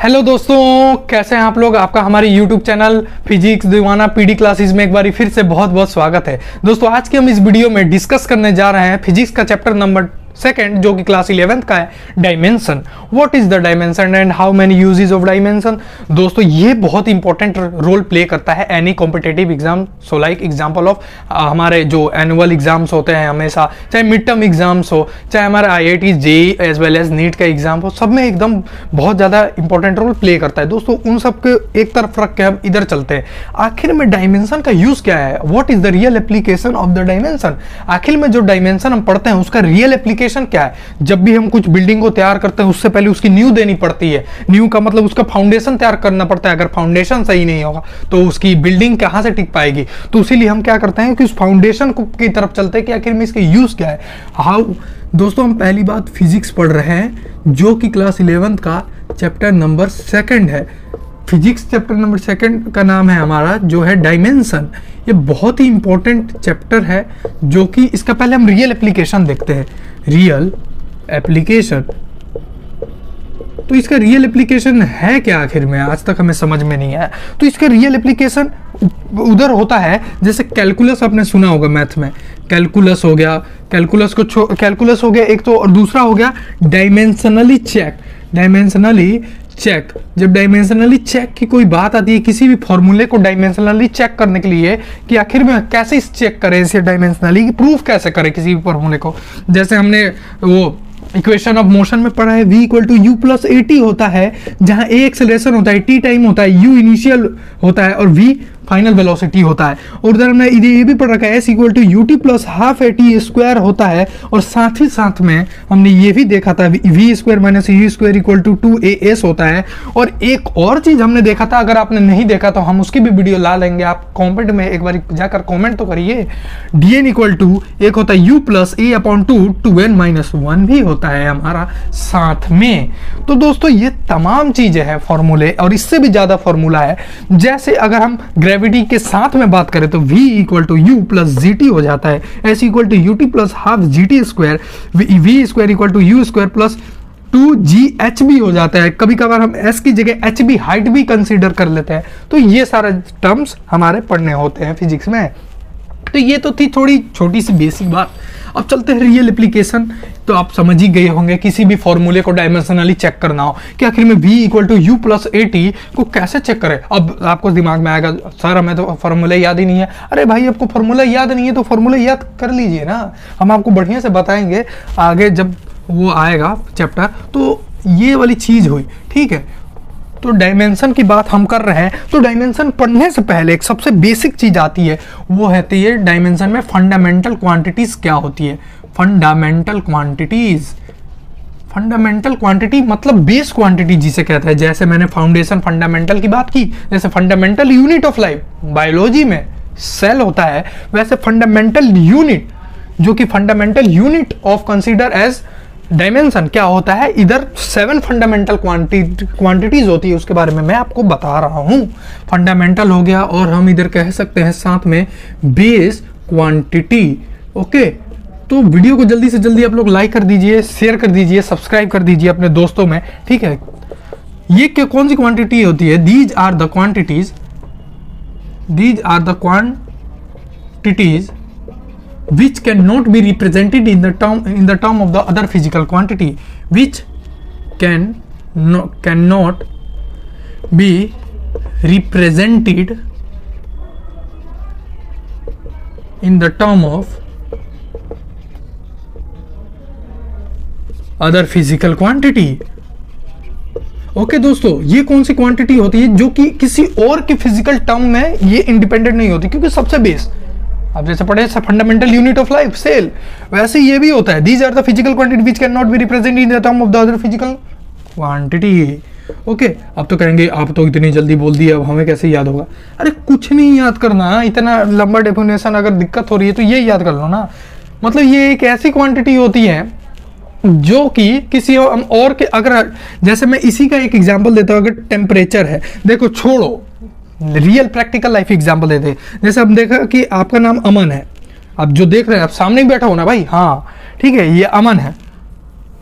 Hello दोस्तों, कैसे हैं आप लोग। आपका हमारे YouTube चैनल फिजिक्स दीवाना पीडी क्लासेस में एक बार फिर से बहुत बहुत स्वागत है। दोस्तों आज के हम इस वीडियो में डिस्कस करने जा रहे हैं फिजिक्स का चैप्टर नंबर 2 जो कि क्लास 11th का है, dimension. What is the dimension and how many uses of dimension. दोस्तों ये बहुत इंपॉर्टेंट रोल प्ले करता है any competitive exam. So like example of हमारे जो एनुअल एग्जाम्स होते हैं, हमेशा चाहे मिड टर्म एग्जाम्स हो, चाहे हमारा IIT JEE as well as NEET का एग्जाम हो, सब में एकदम बहुत ज़्यादा इंपॉर्टेंट रोल प्ले करता है। दोस्तों उन सब के एक तरफ रख के हम इधर चलते हैं। आखिर में डायमेंशन का यूज क्या है, what is the real application of the dimension. आखिर में जो डायमेंशन हम पढ़ते हैं उसका रियल एप्लीकेशन क्या है। जब भी हम कुछ बिल्डिंग को तैयार करते हैं उससे पहले उसकी नींव देनी पड़ती है। नींव का मतलब उसका फाउंडेशन तैयार करना पड़ता है। अगर फाउंडेशन सही नहीं होगा तो उसकी बिल्डिंग कहां से टिक पाएगी। तो इसीलिए हम क्या करते हैं कि उस फाउंडेशन की तरफ चलते हैं कि आखिर में इसके यूज क्या है, हाउ। दोस्तों हम पहली बात फिजिक्स पढ़ रहे हैं जो कि क्लास 11th का चैप्टर नंबर 2 है। फिजिक्स चैप्टर नंबर 2 का नाम है हमारा जो है डायमेंशन। ये बहुत ही इंपॉर्टेंट चैप्टर है जो कि इसका पहले हम रियल एप्लीकेशन देखते हैं। रियल एप्लीकेशन, तो इसका रियल एप्लीकेशन है क्या आखिर में, आज तक हमें समझ में नहीं आया। तो इसका रियल एप्लीकेशन उधर होता है जैसे कैलकुलस आपने सुना होगा, मैथ में कैलकुलस हो गया, कैलकुलस हो गया एक तो, और दूसरा हो गया डायमेंशनली चेक। डायमेंशनली चेक, जब डायमेंशनली चेक की कोई बात आती है, किसी भी फॉर्मूले को डायमेंशनली चेक करने के लिए कि आखिर में कैसे इस चेक करें, इसे डायमेंशनली प्रूफ कैसे करें किसी भी फॉर्मूले को। जैसे हमने वो इक्वेशन ऑफ मोशन में पढ़ा है, v = u + at होता है, जहां a एक्सेलरेशन होता है, t टाइम होता है, u इनिशियल होता है और v फाइनल वेलोसिटी होता है। और उधर हमने ये भी पढ़ रखा है s = ut + ½ at² होता है। और साथ ही साथ में हमने ये भी देखा था v² - u² = 2as होता है। और एक और चीज हमने देखा था, अगर आपने नहीं देखा तो हम उसकी भी वीडियो ला लेंगे। आप कमेंट में एक बार जाकर कमेंट तो करिए। dn = एक होता है u + a/2 2n - 1 भी होता है हमारा साथ में। तो दोस्तों ये तमाम चीजें हैं फॉर्मूले, और इससे भी ज्यादा फॉर्मूला है। जैसे अगर हम ग्रेविटी के साथ में बात करें तो v = u + gt हो जाता है, s = ut + ½ gt², v² = u² + 2gh भी हो जाता है। कभी कभार हम s की जगह h भी, हाइट भी कंसीडर कर लेते हैं। तो ये सारे टर्म्स हमारे पढ़ने होते हैं फिजिक्स में। तो ये तो थी थोड़ी छोटी सी बेसिक बात। अब चलते हैं रियल एप्लीकेशन। तो आप समझ ही गए होंगे, किसी भी फॉर्मूले को डायमेंशनली चेक करना हो कि आखिर में v = u + at को कैसे चेक करें। अब आपको दिमाग में आएगा, सर हमें तो फॉर्मूला याद ही नहीं है। अरे भाई आपको फॉर्मूला याद नहीं है तो फॉर्मूला याद कर लीजिए ना, हम आपको बढ़िया से बताएंगे आगे जब वो आएगा चैप्टर। तो ये वाली चीज हुई, ठीक है। तो डायमेंशन की बात हम कर रहे हैं, तो डायमेंशन पढ़ने से पहले एक सबसे बेसिक चीज आती है, वो होती है डायमेंशन में फंडामेंटल क्वांटिटीज क्या होती है। फंडामेंटल क्वांटिटीज, फंडामेंटल क्वांटिटी मतलब बेस क्वांटिटी जिसे कहते हैं। जैसे मैंने फाउंडेशन फंडामेंटल की बात की, जैसे fundamental unit of life biology में सेल होता है, वैसे फंडामेंटल यूनिट जो कि fundamental unit of consider as dimension क्या होता है। इधर 7 फंडामेंटल क्वांटिटीज होती है, उसके बारे में मैं आपको बता रहा हूं। फंडामेंटल हो गया, और हम इधर कह सकते हैं साथ में बेस क्वांटिटी। ओके, तो वीडियो को जल्दी से जल्दी आप लोग लाइक कर दीजिए, शेयर कर दीजिए, सब्सक्राइब कर दीजिए अपने दोस्तों में, ठीक है। ये क्या कौन सी क्वांटिटी होती है, these are the quantities which cannot be represented in the term of the other physical quantity, which cannot be represented in the term of other physical quantity। Okay दोस्तों, ये कौन सी क्वांटिटी होती है जो कि किसी और के फिजिकल टर्म में ये इंडिपेंडेंट नहीं होती, क्योंकि सबसे बेस आप जैसे पढ़े fundamental unit of life cell, वैसे ये भी होता है। These are the physical quantity which can not be represented in the term of the other physical quantity. Okay, अब तो कहेंगे आप तो इतनी जल्दी बोल दिए, अब हमें कैसे याद होगा। अरे कुछ नहीं याद करना, इतना लंबा डेफिनेशन अगर दिक्कत हो रही है तो ये याद कर लो ना। मतलब ये एक ऐसी क्वांटिटी होती है जो कि किसी और के, अगर जैसे मैं इसी का एक एग्जाम्पल देता हूँ, अगर टेम्परेचर है, देखो छोड़ो रियल प्रैक्टिकल लाइफ एग्जांपल देते हैं। जैसे हम देखा कि आपका नाम अमन है, अब जो देख रहे हैं आप सामने ही बैठा हो ना भाई, हाँ ठीक है, ये अमन है,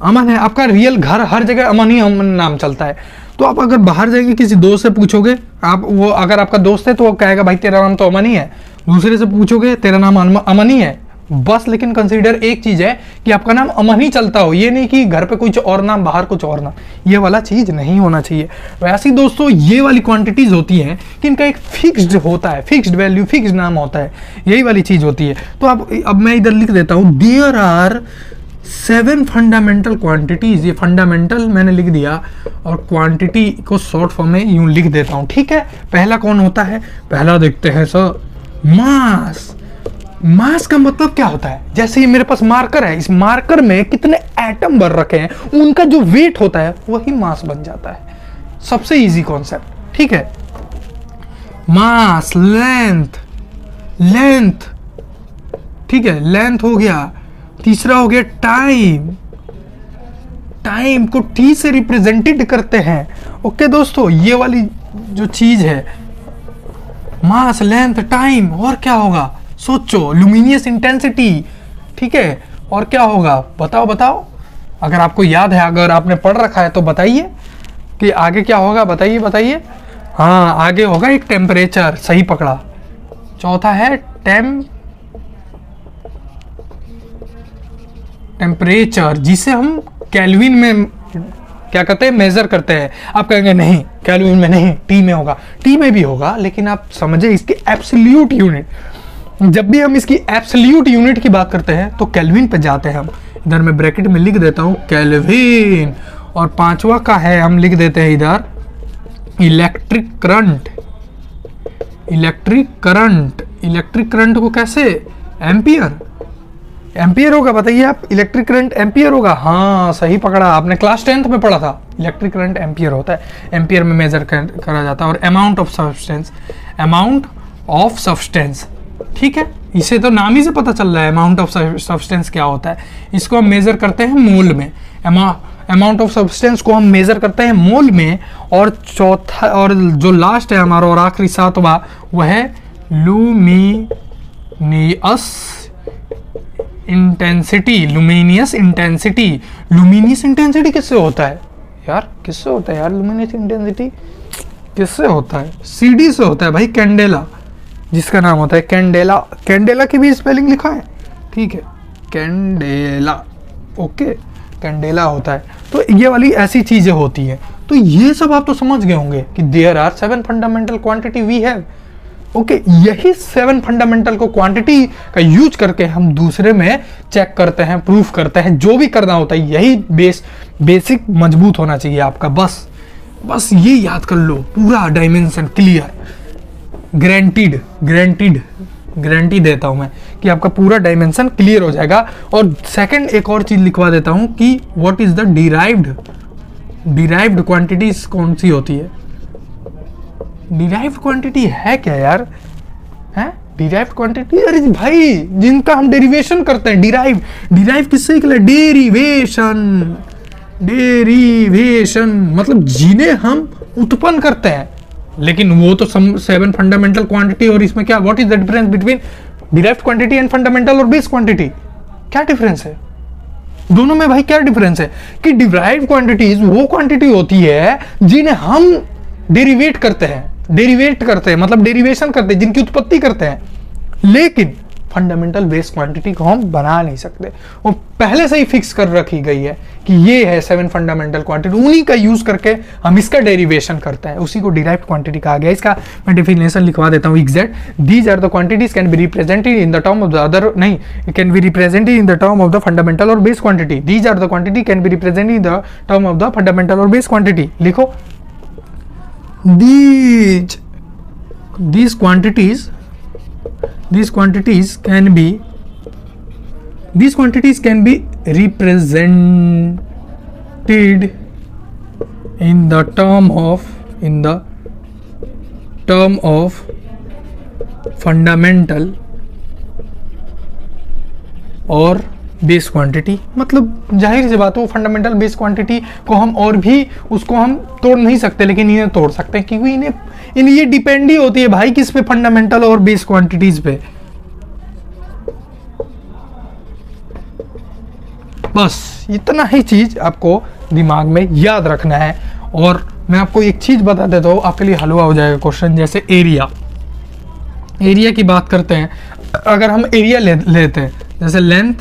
अमन है आपका रियल घर, हर जगह अमन ही अमन नाम चलता है। तो आप अगर बाहर जाएंगे किसी दोस्त से पूछोगे, आप वो अगर आपका दोस्त है तो वो कहेगा भाई तेरा नाम तो अमन ही है, दूसरे से पूछोगे तेरा नाम अमन ही है बस। लेकिन कंसीडर एक चीज है कि आपका नाम अमन ही चलता हो, ये नहीं कि घर पे कुछ और नाम बाहर कुछ और नाम, ये वाला चीज नहीं होना चाहिए। वैसे ही दोस्तों ये वाली क्वांटिटीज होती हैं कि इनका एक फिक्स्ड होता है, फिक्स्ड वैल्यू, फिक्स्ड नाम होता है, यही वाली चीज होती है। तो अब मैं इधर लिख देता हूं देयर आर 7 फंडामेंटल क्वांटिटीज, ये फंडामेंटल मैंने लिख दिया और क्वांटिटी को शॉर्ट फॉर्म में यूं लिख देता हूं, ठीक है। पहला कौन होता है, पहला देखते हैं सर, मास। मास का मतलब क्या होता है, जैसे ये मेरे पास मार्कर है, इस मार्कर में कितने एटम भर रखे हैं, उनका जो वेट होता है वही मास बन जाता है। सबसे इजी कॉन्सेप्ट, ठीक है। मास, लेंथ, लेंथ, ठीक है, लेंथ हो गया। तीसरा हो गया टाइम, टाइम को टी से रिप्रेजेंटेड करते हैं। ओके दोस्तों, ये वाली जो चीज है मास, लेंथ, टाइम, और क्या होगा सोचो, लुमिनियस इंटेंसिटी, ठीक है। और क्या होगा बताओ बताओ, अगर आपको याद है, अगर आपने पढ़ रखा है तो बताइए कि आगे क्या होगा, बताइए बताइए। हाँ, आगे होगा एक टेम्परेचर, सही पकड़ा। चौथा है टेम्परेचर, जिसे हम केल्विन में क्या कहते हैं, मेजर करते हैं। आप कहेंगे नहीं केल्विन में नहीं, टी में होगा, टी में भी होगा, लेकिन आप समझे इसकी एब्सोल्यूट यूनिट। जब भी हम इसकी एब्सोल्यूट यूनिट की बात करते हैं तो केल्विन पे जाते हैं हम। इधर मैं ब्रैकेट में लिख देता हूं केल्विन, और पांचवा का है हम लिख देते हैं इधर electric current. Electric current, electric current को कैसे, एम्पियर, एम्पियर होगा, बताइए आप। इलेक्ट्रिक करंट एम्पियर होगा, हाँ सही पकड़ा आपने, क्लास 10th में पढ़ा था। इलेक्ट्रिक करंट एम्पियर होता है, एम्पियर में मेजर करा जाता है। और amount of substance, amount of substance, ठीक है, इसे तो नाम ही से पता चल रहा है अमाउंट ऑफ सब्सटेंस क्या होता है। इसको हम मेजर करते हैं मोल में, अमाउंट ऑफ सब्सटेंस को हम मेजर करते हैं मोल में। और चौथा और जो लास्ट है हमारा और आखिरी सातवां, वह है luminous intensity. Luminous intensity, luminous intensity किससे होता है यार, किससे होता है यार, लुमिनियस इंटेंसिटी किससे होता है, सीडी से होता है भाई, कैंडेला, जिसका नाम होता है कैंडेला। कैंडेला की भी स्पेलिंग लिखा है, ठीक है, कैंडेला, ओके, कैंडेला होता है। तो ये वाली ऐसी चीजें होती हैं। तो ये सब आप तो समझ गए होंगे कि there are 7 fundamental quantity we have. Okay, यही 7 फंडामेंटल को क्वांटिटी का यूज करके हम दूसरे में चेक करते हैं, प्रूफ करते हैं, जो भी करना होता है। यही बेसिक मजबूत होना चाहिए आपका, बस ये याद कर लो, पूरा डायमेंशन क्लियर, गारंटी देता हूं मैं कि आपका पूरा डायमेंशन क्लियर हो जाएगा। और सेकंड एक और चीज लिखवा देता हूं कि what is the derived quantities कौन सी होती है। डिराइव्ड क्वांटिटी है क्या यार, है डिराइव्ड क्वांटिटी, अरे भाई जिनका हम डेरिवेशन करते हैं। डिराइव किससे निकला, डेरिवेशन मतलब जिन्हें हम उत्पन्न करते हैं। लेकिन वो तो 7 फंडामेंटल क्वांटिटी, और इसमें क्या, what is the difference between derived quantity and fundamental or base quantity, क्या डिफरेंस है दोनों में भाई, क्या डिफरेंस है कि डिराइव्ड क्वांटिटीज वो क्वांटिटी होती है जिन्हें हम डेरिवेट करते हैं मतलब डेरिवेशन करते हैं, जिनकी उत्पत्ति करते हैं। लेकिन फंडामेंटल बेस क्वांटिटी को हम बना नहीं सकते, वो पहले से ही फिक्स कर रखी गई है कि ये है 7 फंडामेंटल क्वांटिटी, उन्हीं का यूज करके हम इसका डेरिवेशन करते हैं, उसी को डिराइव्ड क्वांटिटी कहा गया। इसका मैं डेफिनेशन लिखवा देता हूं exact. These are the quantities can be represented in the term of the other, नहीं, can be represented in the term of the fundamental or base quantity. These are the quantity can be represented in the term of the fundamental or base quantity. लिखो, these quantities can be represented in the term of fundamental और base quantity. मतलब जाहिर सी बात है, वो fundamental base quantity को हम और भी उसको हम तोड़ नहीं सकते, लेकिन इन्हें तोड़ सकते हैं, क्योंकि इन्हें ये डिपेंड ही होती है भाई किस पे, फंडामेंटल और बेस क्वांटिटीज पे। बस इतना ही चीज आपको दिमाग में याद रखना है। और मैं आपको एक चीज़ बता देता हूँ, आपके लिए हलवा हो जाएगा क्वेश्चन। जैसे एरिया, एरिया की बात करते हैं, अगर हम एरिया लेते हैं, जैसे लेंथ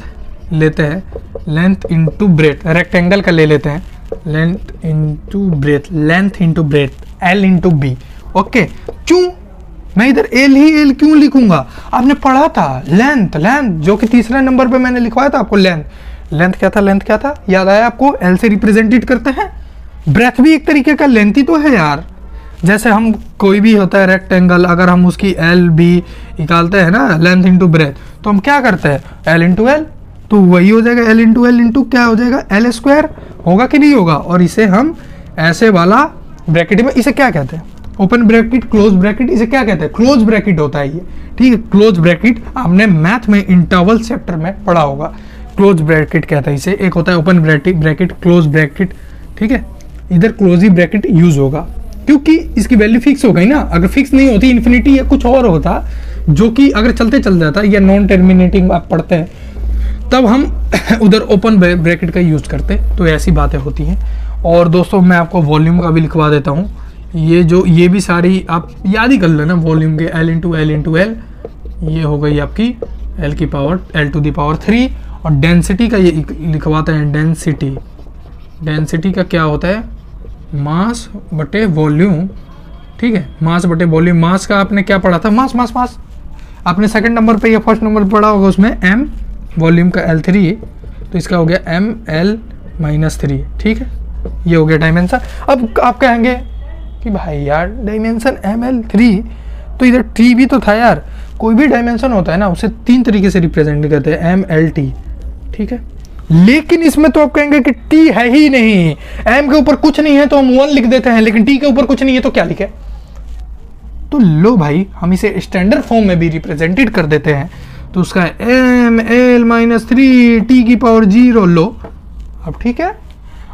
लेते हैं, लेंथ इंटू ब्रेथ, रेक्टेंगल का ले लेते हैं, length into breadth, length into breadth, L into B. Okay, क्यों मैं इधर एल ही एल क्यों लिखूंगा? आपने पढ़ा था लेंथ, लेंथ जो कि तीसरे नंबर पे मैंने लिखवाया था आपको। लेंथ, लेंथ क्या था, लेंथ क्या था, याद आया आपको? एल से रिप्रेजेंटेड करते हैं। ब्रेथ भी एक तरीके का लेंथ ही तो है यार। जैसे हम कोई भी होता है रेक्टेंगल, अगर हम उसकी एल बी निकालते हैं ना, लेंथ इंटू ब्रेथ, तो हम क्या करते हैं, एल इंटू एल, तो वही हो जाएगा एल इंटू क्या हो जाएगा, एल स्क्वायर होगा कि नहीं होगा। और इसे हम ऐसे वाला ब्रैकेट में, इसे क्या कहते हैं, ओपन ब्रैकेट, क्लोज ब्रैकेट, इसे क्या कहते हैं, क्लोज ब्रैकेट होता है ये। ठीक है, क्लोज ब्रैकेट आपने मैथ में इंटरवल चैप्टर में पढ़ा होगा। क्लोज ब्रैकेट कहता है इसे, एक होता है ओपन ब्रैकेट, क्लोज ब्रैकेट। ठीक है, इधर क्लोज ही ब्रैकेट यूज होगा क्योंकि इसकी वैल्यू फिक्स हो गई ना। अगर फिक्स नहीं होती, इन्फिनिटी या कुछ और होता जो कि अगर चलते चल जाता, या नॉन टर्मिनेटिंग आप पढ़ते हैं, तब हम उधर ओपन ब्रैकेट का यूज करते। तो ऐसी बातें होती हैं। और दोस्तों मैं आपको वॉल्यूम का भी लिखवा देता हूँ। ये भी सारी आप याद ही कर लेना, वॉल्यूम के एल इंटू एल, ये हो गई आपकी एल की power L to the power 3। और डेंसिटी का ये लिखवाते हैं, डेंसिटी, डेंसिटी का क्या होता है, मास बटे वॉल्यूम। ठीक है, मास बटे वॉल्यूम। मास का आपने क्या पढ़ा था, मास मास मास आपने सेकंड नंबर पे या फर्स्ट नंबर पढ़ा होगा, उसमें m, वॉल्यूम का L3, तो इसका हो गया ml-3। ठीक है, ये हो गया डायमेंशन। अब आप कहेंगे कि भाई यार डायमेंशन ml3, तो इधर t भी तो था यार। कोई भी डायमेंशन होता है ना, उसे 3 तरीके से रिप्रेजेंट करते हैं, mlt। ठीक है, लेकिन इसमें तो आप कहेंगे कि t है ही नहीं, m के ऊपर कुछ नहीं है तो हम 1 लिख देते हैं, लेकिन t के ऊपर कुछ नहीं है तो क्या लिखे? तो लो भाई, हम इसे स्टैंडर्ड फॉर्म में भी रिप्रेजेंटेड कर देते हैं। तो उसका ml-3 t की पावर 0 लो। अब ठीक है,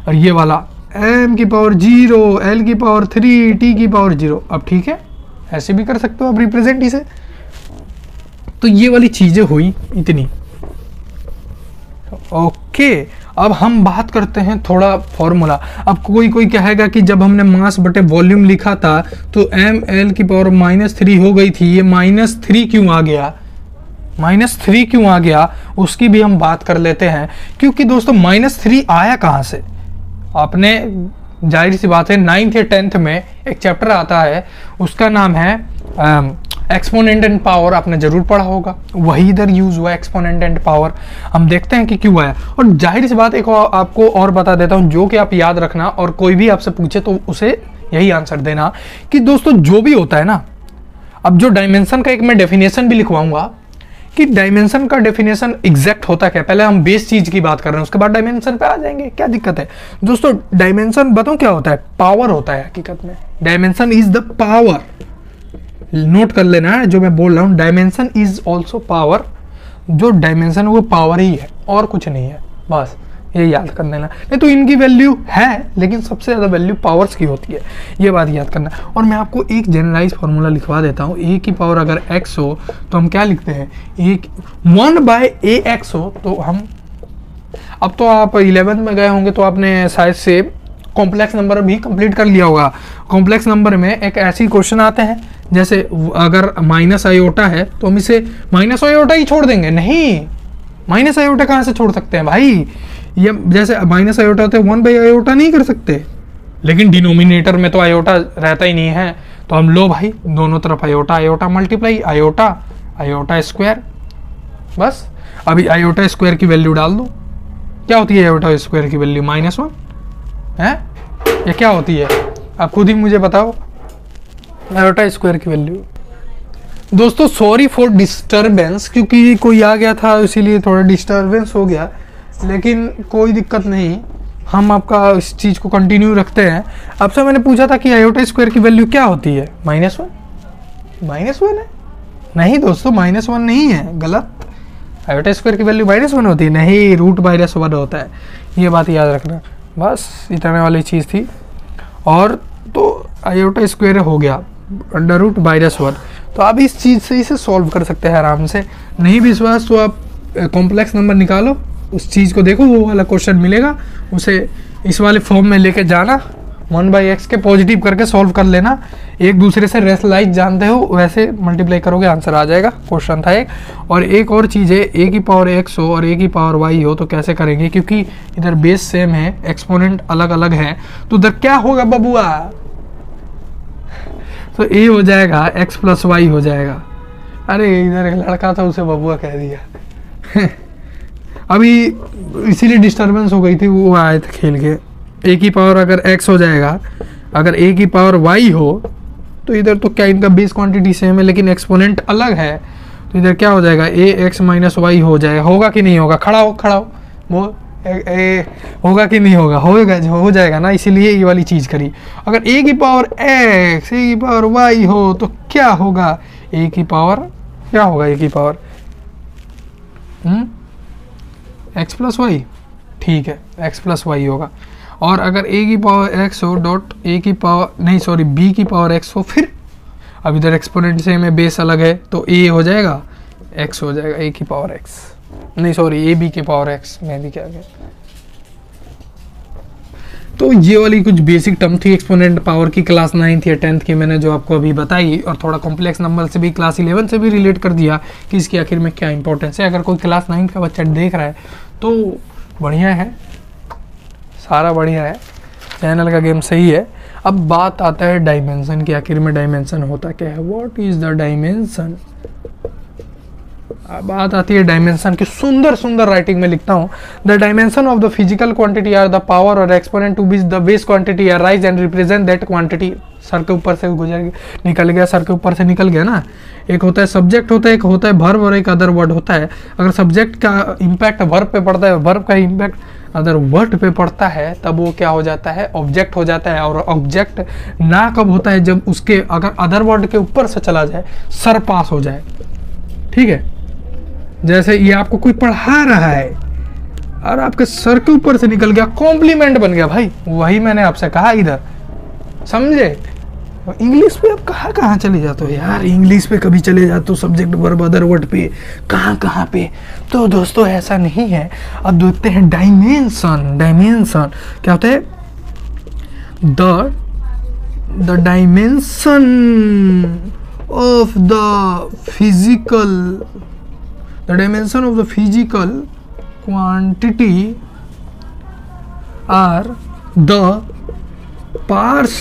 और ये वाला m की पावर 0 l की पावर 3 t की पावर 0। अब ठीक है, ऐसे भी कर सकते हो आप रिप्रेजेंट इसे। तो ये वाली चीजें हुई इतनी। ओके, अब हम बात करते हैं थोड़ा फॉर्मूला। अब कोई कहेगा कि जब हमने मास बटे वॉल्यूम लिखा था तो ml की पावर -3 हो गई थी, ये -3 क्यों आ गया, -3 क्यों आ गया, उसकी भी हम बात कर लेते हैं। क्योंकि दोस्तों -3 आया कहाँ से? आपने जाहिर सी बात है 9th या 10th में एक चैप्टर आता है, उसका नाम है एक्सपोनेंट एंड पावर, आपने जरूर पढ़ा होगा। वही इधर यूज हुआ, एक्सपोनेंट एंड पावर। हम देखते हैं कि क्यों आया। और जाहिर सी बात एक आपको और बता देता हूं, जो कि आप याद रखना, और कोई भी आपसे पूछे तो उसे यही आंसर देना कि दोस्तों जो भी होता है ना, अब जो डायमेंशन का एक मैं डेफिनेशन भी लिखवाऊंगा कि डायमेंशन का डेफिनेशन एग्जैक्ट होता क्या। पहले हम बेस चीज की बात कर रहे हैं, उसके बाद डायमेंशन पे आ जाएंगे, क्या दिक्कत है दोस्तों। डायमेंशन बताऊं क्या होता है, पावर होता है हकीकत में। Dimension is the power, note कर लेना है जो मैं बोल रहा हूं, डायमेंशन इज ऑल्सो पावर। जो डायमेंशन वो पावर ही है और कुछ नहीं है, बस ये याद कर लेना। नहीं तो इनकी वैल्यू है, लेकिन सबसे ज़्यादा वैल्यू पावर्स की होती है, ये बात याद करना। और मैं आपको एक जनरलाइज फार्मूला लिखवा देता हूँ। a की पावर अगर x हो तो हम क्या लिखते हैं, 1/ax हो तो हम, अब तो आप 11th में गए होंगे तो आपने शायद से कॉम्प्लेक्स नंबर भी कंप्लीट कर लिया होगा। कॉम्प्लेक्स नंबर में एक ऐसी क्वेश्चन आते हैं, जैसे अगर माइनस आयोटा है तो हम इसे माइनस आयोटा ही छोड़ देंगे। नहीं, माइनस आयोटा कहाँ से छोड़ सकते हैं भाई? ये जैसे माइनस आयोटा होते हैं, 1/आयोटा नहीं कर सकते, लेकिन डिनोमिनेटर में तो आयोटा रहता ही नहीं है। तो हम लो भाई, दोनों तरफ iota iota multiply, iota iota square, बस। अभी आयोटा स्क्वायर की वैल्यू डाल दो, क्या होती है आयोटा स्क्वायर की वैल्यू? -1 है, ये क्या होती है आप खुद ही मुझे बताओ, आयोटा स्क्वायर की वैल्यू। दोस्तों सॉरी फॉर डिस्टरबेंस, क्योंकि कोई आ गया था इसीलिए थोड़ा डिस्टरबेंस हो गया, लेकिन कोई दिक्कत नहीं, हम आपका इस चीज़ को कंटिन्यू रखते हैं। आपसे मैंने पूछा था कि आयोटा स्क्वायर की वैल्यू क्या होती है, -1 है? नहीं दोस्तों, -1 नहीं है, गलत। आयोटा स्क्वायर की वैल्यू -1 होती है, नहीं, √-1 होता है, ये बात याद रखना। बस इतने वाली चीज़ थी। और तो आयोटा स्क्वायर हो गया √-1। तो आप इस चीज़ से इसे सॉल्व कर सकते हैं आराम से। नहीं विश्वास तो आप कॉम्प्लेक्स नंबर निकालो, उस चीज़ को देखो, वो वाला क्वेश्चन मिलेगा, उसे इस वाले फॉर्म में लेके जाना 1/x के पॉजिटिव करके सॉल्व कर लेना, एक दूसरे से रेशनलाइज जानते हो वैसे मल्टीप्लाई करोगे आंसर आ जाएगा। क्वेश्चन था एक। और एक और चीज़ है, a की पावर x हो और a की पावर y हो तो कैसे करेंगे, क्योंकि इधर बेस सेम है, एक्सपोनेंट अलग अलग है, तो उधर क्या होगा बबुआ, तो a हो जाएगा x प्लस वाई हो जाएगा। अरे इधर एक लड़का था उसे बबुआ कह दिया अभी इसीलिए डिस्टरबेंस हो गई थी, वो आए थे खेल के। a की पावर अगर x हो जाएगा, अगर a की पावर y हो तो इधर तो क्या इनका बेस क्वांटिटी सेम है लेकिन एक्सपोनेंट अलग है, तो इधर क्या हो जाएगा ax माइनस वाई हो जाएगा। होगा कि नहीं होगा, खड़ा हो वो होगा कि नहीं होगा, होगा हो जाएगा ना, इसीलिए ये वाली चीज़ करी। अगर a की पावर x a की पावर y हो तो क्या होगा, a की पावर क्या होगा, a की पावर x प्लस वाई, ठीक है x प्लस वाई होगा। और अगर a की पावर x हो डॉट a की पावर नहीं सॉरी b की पावर x हो, फिर अब इधर एक्सपोनेंट सेम है, बेस अलग है, तो a हो जाएगा x हो जाएगा a की पावर x, नहीं सॉरी a b की पावर x में भी क्या गया। तो ये वाली कुछ बेसिक टर्म थी एक्सपोनेंट पावर की, क्लास 9th या 10th की मैंने जो आपको अभी बताई, और थोड़ा कॉम्प्लेक्स नंबर से भी क्लास 11 से भी रिलेट कर दिया कि इसके आखिर में क्या इंपॉर्टेंस है। अगर कोई क्लास 9th का बच्चा देख रहा है तो बढ़िया है, सारा बढ़िया है, चैनल का गेम सही है। अब बात आता है डायमेंशन की, आखिर में डायमेंशन होता क्या है, व्हाट इज द डायमेंशन। बात आती है डायमेंशन की, सुंदर सुंदर राइटिंग में लिखता हूँ, the dimension of the physical quantity are the power or exponent to which the base quantity arise and represent that quantity. Sir के ऊपर से गुजर निकल गया, सर के ऊपर से निकल गया ना। एक होता है सब्जेक्ट होता है, एक होता है वर्ब और एक अदर वर्ड होता है। अगर सब्जेक्ट का इम्पैक्ट वर्ब पे पड़ता है, वर्ब का इम्पैक्ट अदर वर्ड पे पड़ता है, तब वो क्या हो जाता है, ऑब्जेक्ट हो जाता है। और ऑब्जेक्ट ना कब होता है, जब उसके अगर अदर वर्ड के ऊपर से चला जाए, सर पास हो जाए, ठीक है। जैसे ये आपको कोई पढ़ा रहा है और आपके सर के ऊपर से निकल गया, कॉम्प्लीमेंट बन गया भाई, वही मैंने आपसे कहा इधर, समझे। इंग्लिश पे आप कहाँ चले जाते हो यार, इंग्लिश पे कभी चले जाते हो सब्जेक्ट वर्ब अदर वर्ड पे, कहाँ पे। तो दोस्तों ऐसा नहीं है। अब देखते हैं डायमेंशन। डायमेंशन क्या होता है, the dimension of the physical, the dimension of the physical quantity are the powers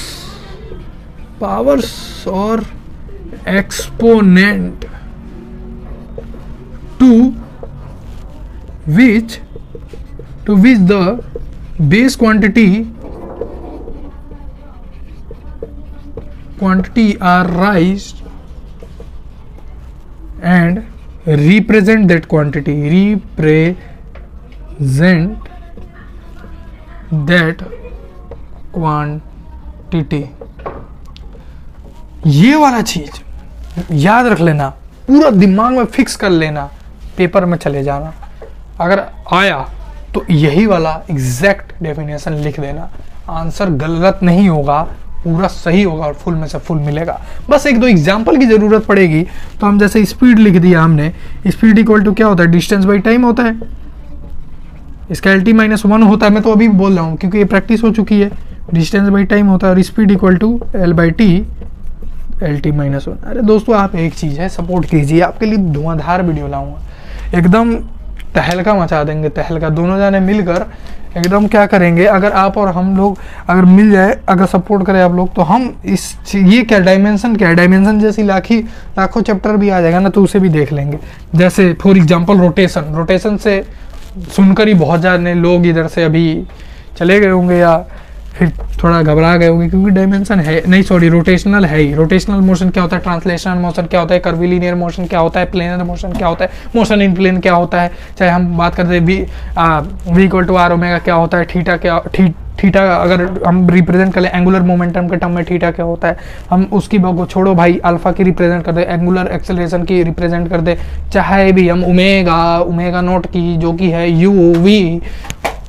or exponent to which the base quantity are raised and represent that quantity, represent that quantity। ये वाला चीज याद रख लेना, पूरा दिमाग में फिक्स कर लेना, पेपर में चले जाना, अगर आया तो यही वाला एग्जैक्ट डेफिनेशन लिख देना, आंसर गलत नहीं होगा, पूरा सही होगा और फुल में से फुल मिलेगा। बस एक दो एग्जाम्पल की जरूरत पड़ेगी। तो हम जैसे स्पीड लिख दिया हमने, स्पीड इक्वल टू क्या होता है, डिस्टेंस बाई टाइम होता है, इसका LT माइनस 1 होता है। मैं तो अभी बोल रहा हूँ क्योंकि ये प्रैक्टिस हो चुकी है, डिस्टेंस बाई टाइम होता है, और speed equal to L/T LT minus 1। अरे दोस्तों आप एक चीज़ है, सपोर्ट कीजिए, आपके लिए धुआंधार वीडियो लाऊंगा, एकदम तहलका मचा देंगे, तहलका। दोनों जाने मिलकर एकदम क्या करेंगे, अगर आप और हम लोग अगर मिल जाए, अगर सपोर्ट करें आप लोग, तो हम ये क्या डायमेंशन क्या है, डायमेंशन जैसी लाखों चैप्टर भी आ जाएगा ना, तो उसे भी देख लेंगे। जैसे फॉर एग्जांपल रोटेशन से सुनकर ही बहुत ज़्यादा लोग इधर से अभी चले गए होंगे या फिर थोड़ा घबरा गए होंगे, क्योंकि डायमेंशन है नहीं, सॉरी रोटेशनल है ही। रोटेशनल मोशन क्या होता है, ट्रांसलेशनल मोशन क्या होता है, कर्विलिनियर मोशन क्या होता है, प्लेनर मोशन क्या होता है, मोशन इन प्लेन क्या होता है, चाहे हम बात करते हैं v equal to r omega क्या होता है, थीटा अगर हम रिप्रेजेंट कर ले एंगुलर मोमेंटम के टर्म में थीटा क्या होता है, हम उसकी बात को छोड़ो भाई, अल्फा की रिप्रेजेंट कर दे, एंगुलर एक्सेलरेशन की रिप्रेजेंट कर दे, चाहे भी हम ओमेगा नोट की जो कि है u v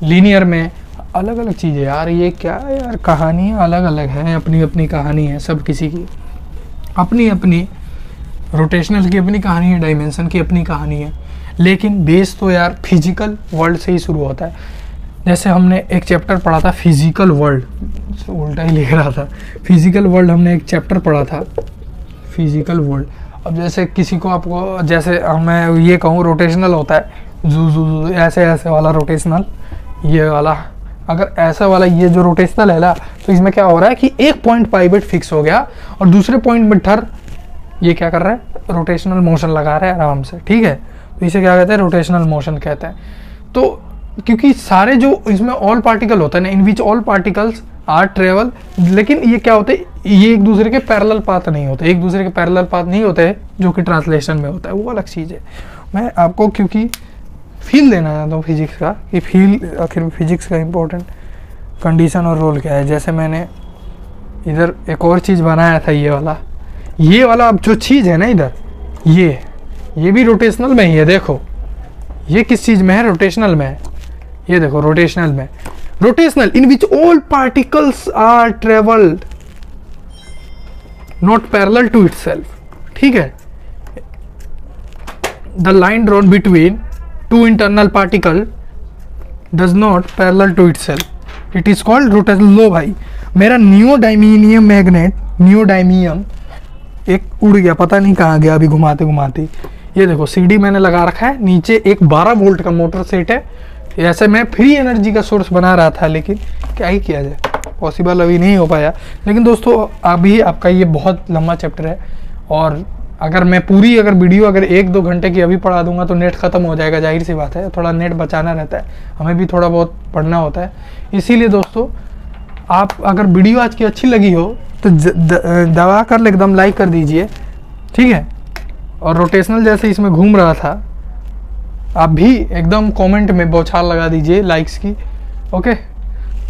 लीनियर में, अलग अलग चीज़ें यार, ये क्या यार, कहानियाँ अलग अलग हैं, अपनी अपनी कहानी है, सब किसी की अपनी अपनी, रोटेशनल की अपनी कहानी है, डायमेंशन की अपनी कहानी है, लेकिन बेस तो यार फिजिकल वर्ल्ड से ही शुरू होता है। जैसे हमने एक चैप्टर पढ़ा था फिजिकल वर्ल्ड, उल्टा ही लिख रहा था, फिजिकल वर्ल्ड हमने एक चैप्टर पढ़ा था फिजिकल वर्ल्ड। अब जैसे किसी को आपको, जैसे मैं ये कहूँ रोटेशनल होता है, जू ऐसे ऐसे वाला रोटेशनल, ये वाला, अगर ऐसा वाला ये जो रोटेशनल है ना, तो इसमें क्या हो रहा है कि एक पॉइंट पाइवेट फिक्स हो गया और दूसरे पॉइंट में ठर ये क्या कर रहा है, रोटेशनल मोशन लगा रहा है आराम से, ठीक है। तो इसे क्या कहते हैं, रोटेशनल मोशन कहते हैं। तो क्योंकि सारे जो इसमें ऑल पार्टिकल होता है ना, in which all particles are travel, लेकिन ये क्या होते हैं, ये एक दूसरे के पैरेलल पाथ नहीं होते, एक दूसरे के पैरेलल पाथ नहीं होते जो कि ट्रांसलेशन में होता है, वो अलग चीज़ है। मैं आपको क्योंकि फील देना चाहता हूँ फिजिक्स का, कि फील आखिर फिजिक्स का इम्पोर्टेंट कंडीशन और रोल क्या है। जैसे मैंने इधर एक और चीज़ बनाया था, ये वाला अब जो चीज़ है ना इधर, ये भी रोटेशनल में ही है। देखो ये किस चीज़ में है, रोटेशनल में है। ये देखो रोटेशनल में, rotational in which all particles are travelled not parallel to itself, ठीक है। The line drawn between two internal particle does not parallel to itself, it is called rotational. लो भाई, मेरा नियोडाइमियम मैग्नेट, नियोडाइमियम एक उड़ गया, पता नहीं कहाँ गया अभी घुमाते घुमाते। ये देखो सीडी मैंने लगा रखा है, नीचे एक 12 वोल्ट का मोटर सेट है। ऐसे मैं फ्री एनर्जी का सोर्स बना रहा था, लेकिन क्या ही किया जाए, पॉसिबल अभी नहीं हो पाया। लेकिन दोस्तों अभी आपका ये बहुत लंबा चैप्टर है, और अगर मैं पूरी वीडियो अगर 1-2 घंटे की अभी पढ़ा दूंगा तो नेट ख़त्म हो जाएगा, जाहिर सी बात है। थोड़ा नेट बचाना रहता है, हमें भी थोड़ा बहुत पढ़ना होता है। इसीलिए दोस्तों आप अगर वीडियो आज की अच्छी लगी हो तो दबा कर एकदम लाइक कर दीजिए, ठीक है। और रोटेशनल जैसे इसमें घूम रहा था, आप भी एकदम कमेंट में बौछार लगा दीजिए लाइक्स की, ओके।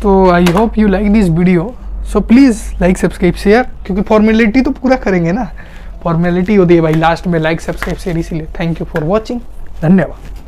तो I hope you like this video, so please like subscribe share, क्योंकि फॉर्मेलिटी तो पूरा करेंगे ना, फॉर्मेलिटी होती है भाई लास्ट में लाइक सब्सक्राइब शेयर, इसीलिए थैंक यू फॉर वॉचिंग, धन्यवाद।